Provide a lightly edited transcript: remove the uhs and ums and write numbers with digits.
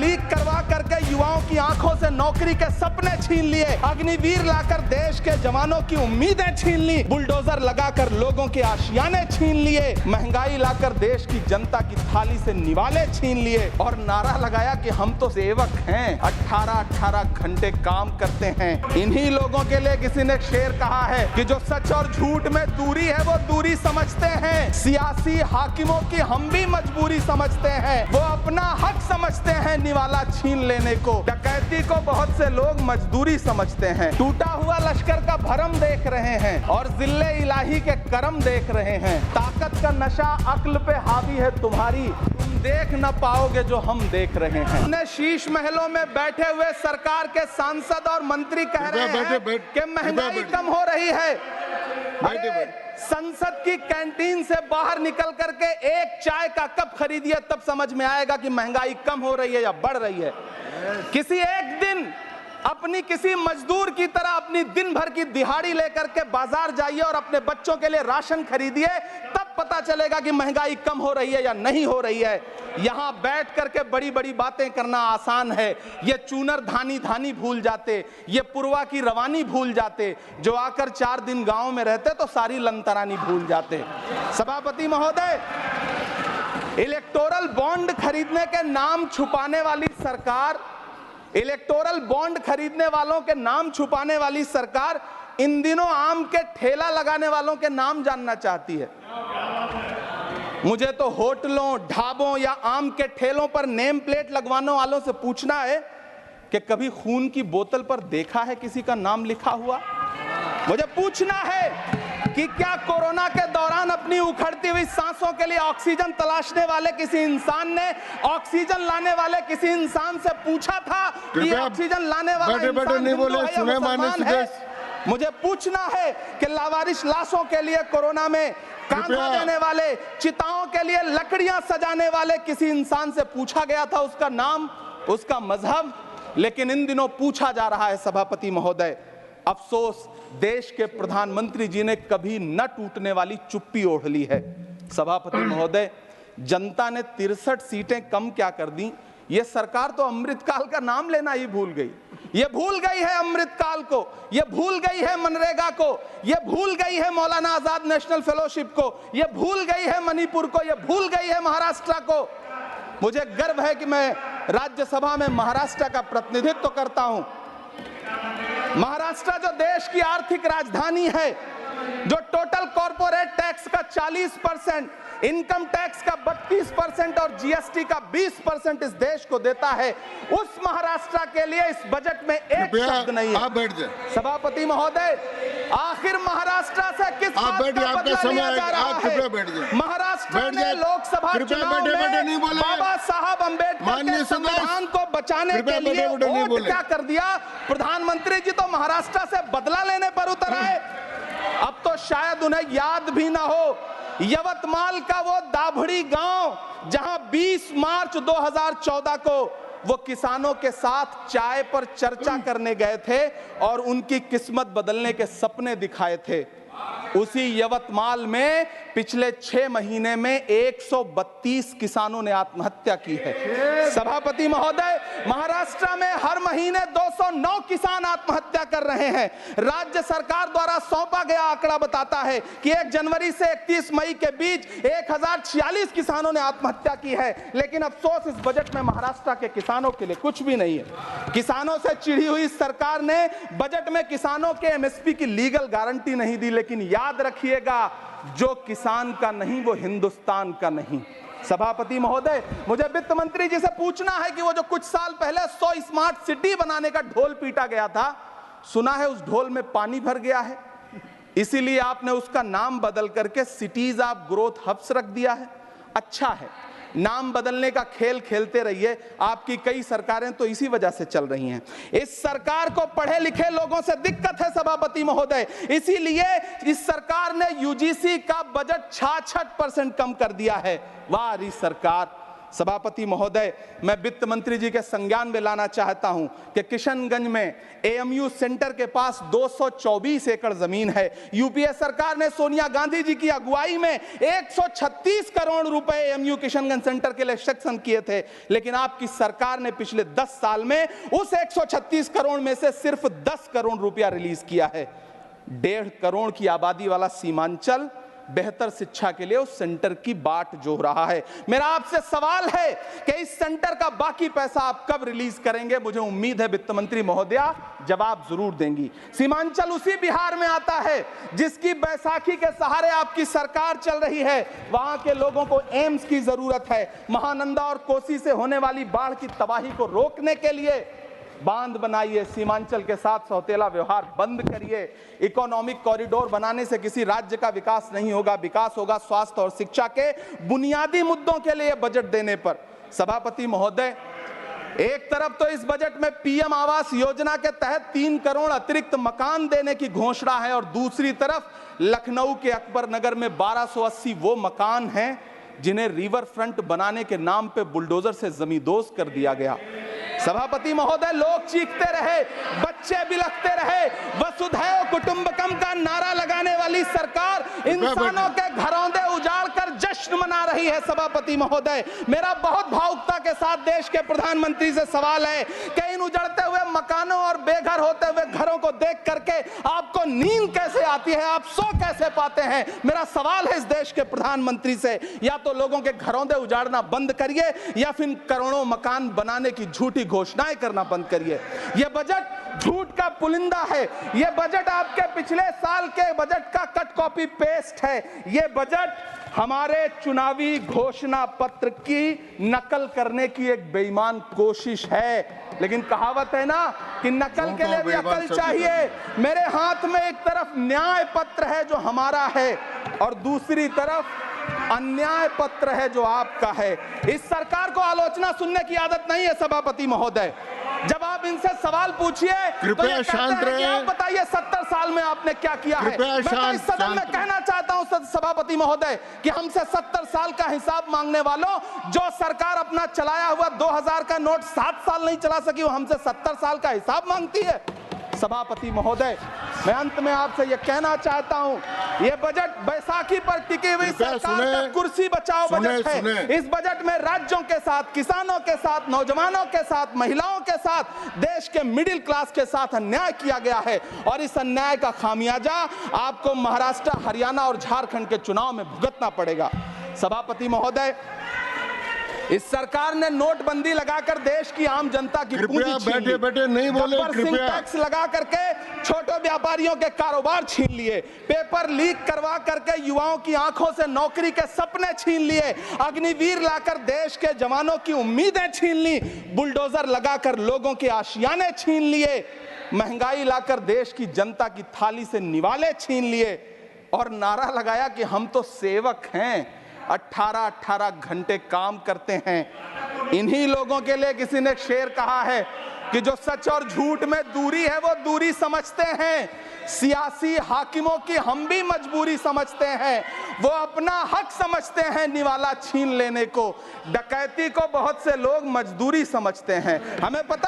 Leak करवा करके युवाओं की आंखों से नौकरी के सपने छीन लिए, अग्निवीर लाकर देश के जवानों की उम्मीदें छीन ली, बुलडोजर लगाकर लोगों के आशियाने छीन लिए, महंगाई लाकर देश की जनता की थाली से निवाले छीन लिए और नारा लगाया कि हम तो सेवक हैं, 18-18 घंटे काम करते हैं। इन्हीं लोगों के लिए किसी ने शेर कहा है कि जो सच और झूठ में दूरी है वो दूरी समझते हैं, सियासी हाकिमों की हम भी मजबूरी समझते हैं, वो अपना हक समझते हैं निवाला छीन लेने को, डकैती को बहुत से लोग मजदूरी समझते हैं, टूटा हुआ लश्कर का भरम देख रहे हैं और जिल्ले इलाही के करम देख रहे हैं। ताकत का नशा अक्ल पे हावी है तुम्हारी, तुम देख न पाओगे जो हम देख रहे हैं। अपने शीश महलों में बैठे हुए सरकार के सांसद और मंत्री कह रहे हैं कि महंगाई कम हो रही है। संसद की कैंटीन से बाहर निकल करके एक चाय का कप खरीदिए, तब समझ में आएगा कि महंगाई कम हो रही है या बढ़ रही है। किसी एक दिन अपनी किसी मजदूर की तरह अपनी दिन भर की दिहाड़ी लेकर के बाजार जाइए और अपने बच्चों के लिए राशन खरीदिए, तब पता चलेगा कि महंगाई कम हो रही है या नहीं हो रही है। यहां बैठ करके बड़ी बड़ी बातें करना आसान है, ये चूनर धानी धानी भूल जाते, ये पुरवा की रवानी भूल जाते, जो आकर 4 दिन गांव में रहते तो सारी लंतरानी भूल जाते। सभापति महोदय, इलेक्टोरल बॉन्ड खरीदने के नाम छुपाने वाली सरकार, इलेक्टोरल बॉन्ड खरीदने वालों के नाम छुपाने वाली सरकार इन दिनों आम के ठेला लगाने वालों के नाम जानना चाहती है। मुझे तो होटलों, ढाबों या आम के ठेलों पर नेम प्लेट लगवाने वालों से पूछना है कि कभी खून की बोतल पर देखा है किसी का नाम लिखा हुआ? मुझे पूछना है कि क्या कोरोना के दौरान अपनी उखड़ती हुई सांसों के लिए ऑक्सीजन तलाशने वाले किसी इंसान ने ऑक्सीजन लाने वाले किसी इंसान से पूछा था कि ऑक्सीजन लाने वाला इंसान हिंदू है या मुसलमान है? मुझे पूछना है कि लावारिश लाशों के लिए कोरोना में कांधा देने वाले, चिताओं के लिए लकड़ियां सजाने वाले किसी इंसान से पूछा गया था उसका नाम, उसका मजहब? लेकिन इन दिनों पूछा जा रहा है। सभापति महोदय, अफसोस देश के प्रधानमंत्री जी ने कभी न टूटने वाली चुप्पी ओढ़ ली है। सभापति महोदय, जनता ने 63 सीटें कम क्या कर दी, ये सरकार तो अमृतकाल का नाम लेना ही भूल गई। ये भूल गई है अमृतकाल को, ये भूल गई है मनरेगा को, ये भूल गई है मौलाना आजाद नेशनल फेलोशिप को, ये भूल गई है मणिपुर को, ये भूल गई है महाराष्ट्र को। मुझे गर्व है कि मैं राज्यसभा में महाराष्ट्र का प्रतिनिधित्व करता हूं। महाराष्ट्र जो देश की आर्थिक राजधानी है, जो टोटल कॉर्पोरेट टैक्स का 40%, इनकम टैक्स का 32% और जीएसटी का 20% इस देश को देता है, उस महाराष्ट्र के लिए इस बजट में एक शब्द नहीं है। आप बैठ जाए। सभापति महोदय, आखिर महाराष्ट्र से किस बात का बदला लिया जा रहा है? महाराष्ट्र ने लोकसभा चुनाव में बाबा साहब अम्बेडकर के संविधान को बचाने के लिए वोट क्या कर दिया? प्रधानमंत्री जी तो महाराष्ट्र से बदला लेने पर उतर आए। अब तो शायद उन्हें याद भी ना हो यवतमाल का वो दाभड़ी गांव जहां 20 मार्च 2014 को वो किसानों के साथ चाय पर चर्चा करने गए थे और उनकी किस्मत बदलने के सपने दिखाए थे। उसी यवतमाल में पिछले 6 महीने में 132 किसानों ने आत्महत्या की है। सभापति महोदय, महाराष्ट्र में हर महीने 209 किसान आत्महत्या कर रहे हैं। राज्य सरकार द्वारा सौंपा गया आंकड़ा बताता है कि 1 जनवरी से 31 मई के बीच 1046 किसानों ने आत्महत्या की है। लेकिन अफसोस, इस बजट में महाराष्ट्र के किसानों के लिए कुछ भी नहीं है। किसानों से चिढ़ी हुई सरकार ने बजट में किसानों के एमएसपी की लीगल गारंटी नहीं दी। लेकिन याद रखिएगा, जो किसान का नहीं वो हिंदुस्तान का नहीं। सभापति महोदय, मुझे वित्त मंत्री जी से पूछना है कि वो जो कुछ साल पहले 100 स्मार्ट सिटी बनाने का ढोल पीटा गया था, सुना है उस ढोल में पानी भर गया है, इसीलिए आपने उसका नाम बदल करके सिटीज ऑफ ग्रोथ हब्स रख दिया है। अच्छा है, नाम बदलने का खेल खेलते रहिए, आपकी कई सरकारें तो इसी वजह से चल रही हैं। इस सरकार को पढ़े लिखे लोगों से दिक्कत है सभापति महोदय, इसीलिए इस सरकार ने यूजीसी का बजट 66% कम कर दिया है। वाह सरकार, सभापति महोदय, मैं वित्त मंत्री जी के संज्ञान में लाना चाहता हूं कि किशनगंज में एएमयू सेंटर के पास 224 एकड़ जमीन है। यूपीए सरकार ने सोनिया गांधी जी की अगुवाई में 136 करोड़ रुपए एएमयू किशनगंज सेंटर के लिए सेक्शन किए थे, लेकिन आपकी सरकार ने पिछले 10 साल में उस 136 करोड़ में से सिर्फ 10 करोड़ रुपया रिलीज किया है। 1.5 करोड़ की आबादी वाला सीमांचल बेहतर शिक्षा के लिए उस सेंटर की बाट जोह रहा है। मेरा आपसे सवाल है कि इस सेंटर का बाकी पैसा आप कब रिलीज करेंगे? मुझे उम्मीद है वित्त मंत्री महोदया जवाब जरूर देंगी। सीमांचल उसी बिहार में आता है जिसकी बैसाखी के सहारे आपकी सरकार चल रही है। वहां के लोगों को एम्स की जरूरत है। महानंदा और कोसी से होने वाली बाढ़ की तबाही को रोकने के लिए बांध बनाइए, सीमांचल के साथ सौतेला व्यवहार बंद करिए। इकोनॉमिक कॉरिडोर बनाने से किसी राज्य का विकास नहीं होगा, विकास होगा स्वास्थ्य और शिक्षा के बुनियादी मुद्दों के लिए बजट देने पर। सभापति महोदय, एक तरफ तो इस बजट में पीएम आवास योजना के तहत 3 करोड़ अतिरिक्त मकान देने की घोषणा है और दूसरी तरफ लखनऊ के अकबर नगर में 1280 वो मकान हैं जिन्हें रिवर फ्रंट बनाने के नाम पे बुलडोजर से जमींदोज कर दिया गया। सभापति महोदय, लोग चीखते रहे, बच्चे बिलखते रहे, वसुधैव कुटुंबकम का नारा लगाने वाली सरकार इंसानों के घरौंदे उजाड़ कर जश्न मना रही है। सभापति महोदय, मेरा बहुत भावुकता के साथ देश के प्रधानमंत्री से सवाल है कि इन उजड़ते हुए मकानों और बेघर होते हुए घरों को देख करके आपको नींद कैसे आती है, आप सो कैसे पाते हैं? मेरा सवाल है इस देश के प्रधानमंत्री से, या तो लोगों के घरौंदे उजाड़ना बंद करिए या फिर करोड़ों मकान बनाने की झूठी घोषणाएं करना बंद करिए। यह बजट झूठ का पुलिंदा है। यह बजट आपके पिछले साल के बजट का कट कॉपी पेस्ट है। यह बजट हमारे चुनावी घोषणा पत्र की नकल करने की एक बेईमान कोशिश है। लेकिन कहावत है ना कि नकल के लिए भी अकल चाहिए। मेरे हाथ में एक तरफ न्याय पत्र है जो हमारा है और दूसरी तरफ अन्याय पत्र है जो आपका है। इस सरकार को आलोचना सुनने की आदत नहीं है। सभापति महोदय, जब आप इनसे सवाल पूछिए तो ये कहते हैं कि आप बताइए 70 साल में आपने क्या किया है। मैं तो इस सदन में कहना चाहता हूं सभापति महोदय कि हमसे 70 साल का हिसाब मांगने वालों, जो सरकार अपना चलाया हुआ 2000 का नोट 7 साल नहीं चला सकी, वो हमसे 70 साल का हिसाब मांगती है। सभापति महोदय, मैं अंत में आपसे यह कहना चाहता हूं, यह बजट बैसाखी पर टिकी हुई सरकार का कुर्सी बचाओ बजट है। इस बजट में राज्यों के साथ, किसानों के साथ, नौजवानों के साथ, महिलाओं के साथ, देश के मिडिल क्लास के साथ अन्याय किया गया है और इस अन्याय का खामियाजा आपको महाराष्ट्र, हरियाणा और झारखंड के चुनाव में भुगतना पड़ेगा। सभापति महोदय, इस सरकार ने नोटबंदी लगाकर देश की आम जनता की पूंजी छीन ली। बैठे नहीं बोले, कृपया टैक्स लगा करके छोटे व्यापारियों के कारोबार छीन लिए, पेपर लीक करवा करके युवाओं की आंखों से नौकरी के सपने छीन लिए, अग्निवीर लाकर देश के जवानों की उम्मीदें छीन ली, बुलडोजर लगाकर लोगों के आशियाने छीन लिए, महंगाई लाकर देश की जनता की थाली से निवाले छीन लिए और नारा लगाया कि हम तो सेवक हैं, 18-18 घंटे काम करते हैं। इन्हीं लोगों के लिए किसी ने शेर कहा है कि जो सच और झूठ में दूरी है वो दूरी समझते हैं। सियासी हाकिमों की हम भी मजबूरी समझते हैं। वो अपना हक समझते हैं निवाला छीन लेने को। डकैती को बहुत से लोग मजदूरी समझते हैं। हमें पता